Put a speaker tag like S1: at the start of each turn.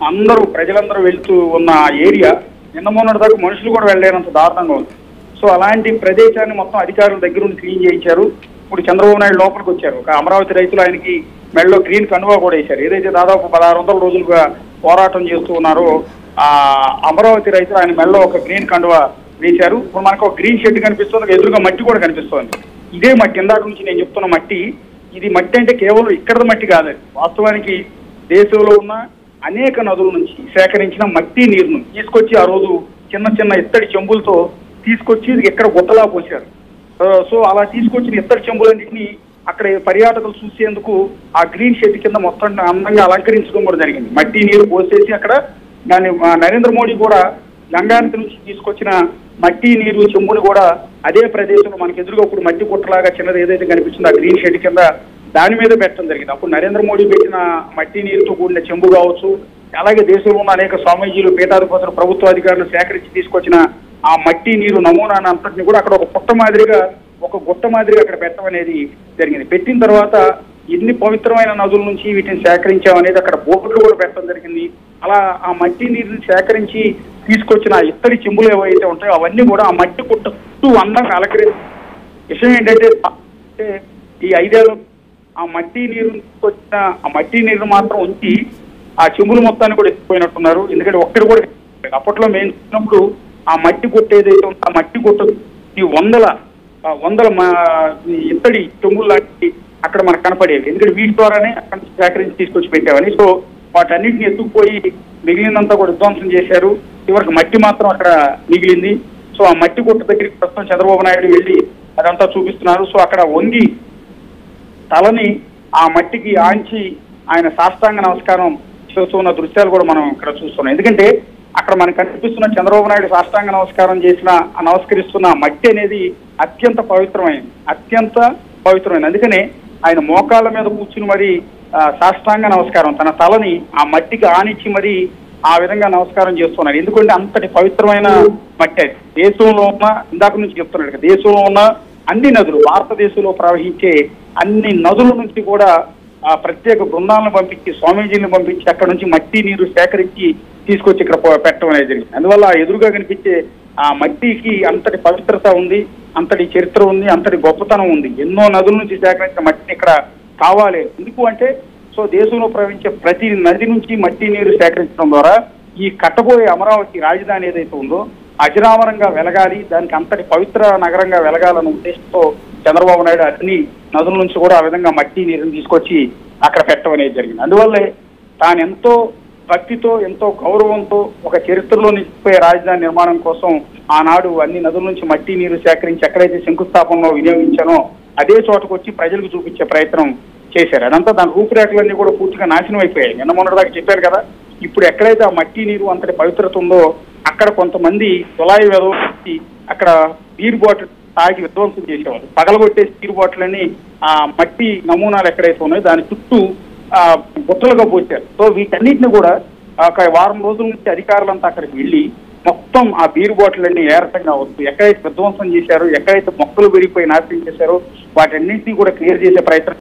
S1: అందరూ ప్రజలందరూ వెళ్తూ ఉన్న ఏరియా నిన్న మొన్నటి దాకా మనుషులు కూడా వెళ్ళలేనంత దారుణంగా ఉంది. సో అలాంటి ప్రదేశాన్ని మొత్తం అధికారుల దగ్గర నుండి క్లీన్ చేయించారు. ఇప్పుడు చంద్రబాబు నాయుడు లోపలికి వచ్చారు. ఒక అమరావతి రైతులు ఆయనకి మెడలో గ్రీన్ కండువా కూడా వేశారు. ఏదైతే దాదాపు 1600 రోజులుగా పోరాటం చేస్తూ ఉన్నారో ఆ అమరావతి రైతులు ఆయన మెడలో ఒక గ్రీన్ కండువా వేశారు. ఇప్పుడు మనకు ఒక గ్రీన్ షెడ్ కనిపిస్తుంది, ఎదురుగా మట్టి కూడా కనిపిస్తోంది. ఇదే మట్టి, ఇందాక నుంచి నేను చెప్తున్న మట్టి. ఇది మట్టి అంటే కేవలం ఇక్కడ మట్టి కాదు, వాస్తవానికి దేశంలో ఉన్న అనేక నదుల నుంచి సేకరించిన మట్టి నీరును తీసుకొచ్చి ఆ రోజు చిన్న చిన్న ఇత్తడి చెంబులతో తీసుకొచ్చి ఎక్కడ గుట్టలా పోశారు. సో అలా తీసుకొచ్చిన ఇత్తడి చెంబులన్నింటినీ అక్కడ పర్యాటకులు చూసేందుకు ఆ గ్రీన్ షెడ్ కింద మొత్తం అందంగా అలంకరించడం కూడా జరిగింది. మట్టి నీరు పోసేసి అక్కడ దాన్ని నరేంద్ర మోడీ కూడా గంగానది నుంచి తీసుకొచ్చిన మట్టి నీరు చెంబులు కూడా అదే ప్రదేశంలో మనకి ఎదురుగా ఇప్పుడు మట్టి గుట్టలాగా చిన్నది ఏదైతే కనిపించిందో ఆ గ్రీన్ షెడ్ కింద దాని మీద పెట్టడం జరిగింది. అప్పుడు నరేంద్ర మోడీ పెట్టిన మట్టి నీరుతో కూడిన చెంబు కావచ్చు, అలాగే దేశంలో ఉన్న అనేక స్వామీజీలు, పీఠాధిపతులు, ప్రభుత్వ అధికారులు సేకరించి తీసుకొచ్చిన ఆ మట్టి నీరు నమూనాను అంతటిని కూడా అక్కడ ఒక గుట్ట మాదిరిగా అక్కడ పెట్టడం అనేది జరిగింది. పెట్టిన తర్వాత ఎన్ని పవిత్రమైన నదుల నుంచి వీటిని సేకరించామనేది అక్కడ బోర్డులు కూడా పెట్టడం జరిగింది. అలా ఆ మట్టి నీరుని సేకరించి తీసుకొచ్చిన ఇత్తడి చెంబులు ఏవైతే ఉంటాయో అవన్నీ కూడా ఆ మట్టి గుట్ట చుట్టూ అందంగా అలంకరించి. విషయం ఏంటంటే ఈ 5 ఏళ్ళు ఆ మట్టి నీరు వచ్చిన ఆ మట్టి నీరు మాత్రం ఉంచి ఆ చెంబులు మొత్తాన్ని కూడా ఎత్తిపోయినట్టున్నారు. ఎందుకంటే ఒక్కడు కూడా అప్పట్లో మేము చూసినప్పుడు ఆ మట్టి గుట్ట ఏదైతే ఉందో ఆ మట్టి గుట్ట ఈ వందల ఇత్తడి చెంబులు లాంటి అక్కడ మనకు కనపడేవి. ఎందుకంటే వీటి ద్వారానే అక్కడ సేకరించి తీసుకొచ్చి పెట్టామని. సో వాటన్నిటిని ఎత్తుకుపోయి మిగిలినంతా కూడా విధ్వంసం చేశారు. చివరికి మట్టి మాత్రం అక్కడ మిగిలింది. సో ఆ మట్టి గుట్ట దగ్గరికి ప్రస్తుతం చంద్రబాబు నాయుడు వెళ్ళి అదంతా చూపిస్తున్నారు. సో అక్కడ వంగి తలని ఆ మట్టికి ఆంచి ఆయన సాష్టాంగ నమస్కారం చేస్తున్న దృశ్యాలు కూడా మనం ఇక్కడ చూస్తున్నాం. ఎందుకంటే అక్కడ మనకు కనిపిస్తున్న చంద్రబాబు నాయుడు సాష్టాంగ నమస్కారం నమస్కరిస్తున్న మట్టి అనేది అత్యంత పవిత్రమైనది. అందుకనే ఆయన మోకాళ్ళ మీద కూర్చుని మరి సాష్టాంగ నమస్కారం తన తలని ఆ మట్టికి ఆనిచ్చి మరి ఆ విధంగా నమస్కారం చేస్తున్నారు. ఎందుకంటే అంతటి పవిత్రమైన మట్టి అది. దేశంలో ఉన్న, ఇందాక నుంచి చెప్తున్నాడు, దేశంలో ఉన్న అన్ని నదులు, భారతదేశంలో ప్రవహించే అన్ని నదుల నుంచి కూడా ప్రత్యేక బృందాలను పంపించి, స్వామీజీలను పంపించి అక్కడ నుంచి మట్టి నీరు సేకరించి తీసుకొచ్చి ఇక్కడ పెట్టడం అనేది జరిగింది. అందువల్ల ఎదురుగా కనిపించే ఆ మట్టికి అంతటి పవిత్రత ఉంది, అంతటి చరిత్ర ఉంది, అంతటి గొప్పతనం ఉంది. ఎన్నో నదుల నుంచి సేకరించిన మట్టిని ఇక్కడ కావాలి. ఎందుకు అంటే సో దేశంలో ప్రవహించే ప్రతి నది నుంచి మట్టి నీరు సేకరించడం ద్వారా ఈ కట్టబోయే అమరావతి రాజధాని ఏదైతే ఉందో అజరామరంగా వెలగాలి, దానికి అంతటి పవిత్ర నగరంగా వెలగాలన్న ఉద్దేశంతో చంద్రబాబు నాయుడు అన్ని నదుల నుంచి కూడా ఆ విధంగా మట్టి నీరుని తీసుకొచ్చి అక్కడ పెట్టడం అనేది జరిగింది. అందువల్లే తాను ఎంతో భక్తితో, ఎంతో గౌరవంతో ఒక చరిత్రలో నిలిచిపోయే రాజధాని నిర్మాణం కోసం ఆనాడు అన్ని నదుల నుంచి మట్టి నీరు సేకరించి ఎక్కడైతే శంకుస్థాపనలో వినియోగించానో అదే చోటకు వచ్చి ప్రజలకు చూపించే ప్రయత్నం చేశారు. అదంతా దాని రూపురేఖలన్నీ కూడా పూర్తిగా నాశనం అయిపోయాయి. నిన్న మొన్నటిదాకా చెప్పారు కదా, ఇప్పుడు ఎక్కడైతే ఆ మట్టి నీరు అంతటి పవిత్రత ఉందో అక్కడ కొంతమంది తులాయి వెదవచ్చి అక్కడ బీర్ బాటిల్ తాగి విధ్వంసం చేసేవారు. పగలగొట్టేసి బీర్ బాటిల్ ఆ మట్టి నమూనాలు ఎక్కడైతే ఉన్నాయో దాని చుట్టూ బుట్టలుగా పోసారు. సో వీటన్నిటిని కూడా ఒక వారం రోజుల నుంచి అధికారులంతా అక్కడికి వెళ్ళి మొత్తం ఆ బీర్ బాటిల్ అన్ని ఏరటంగా వస్తూ ఎక్కడైతే విధ్వంసం చేశారో, ఎక్కడైతే మొక్కలు పెరిగిపోయి నాశనం చేశారో వాటన్నింటినీ కూడా క్లియర్ చేసే ప్రయత్నం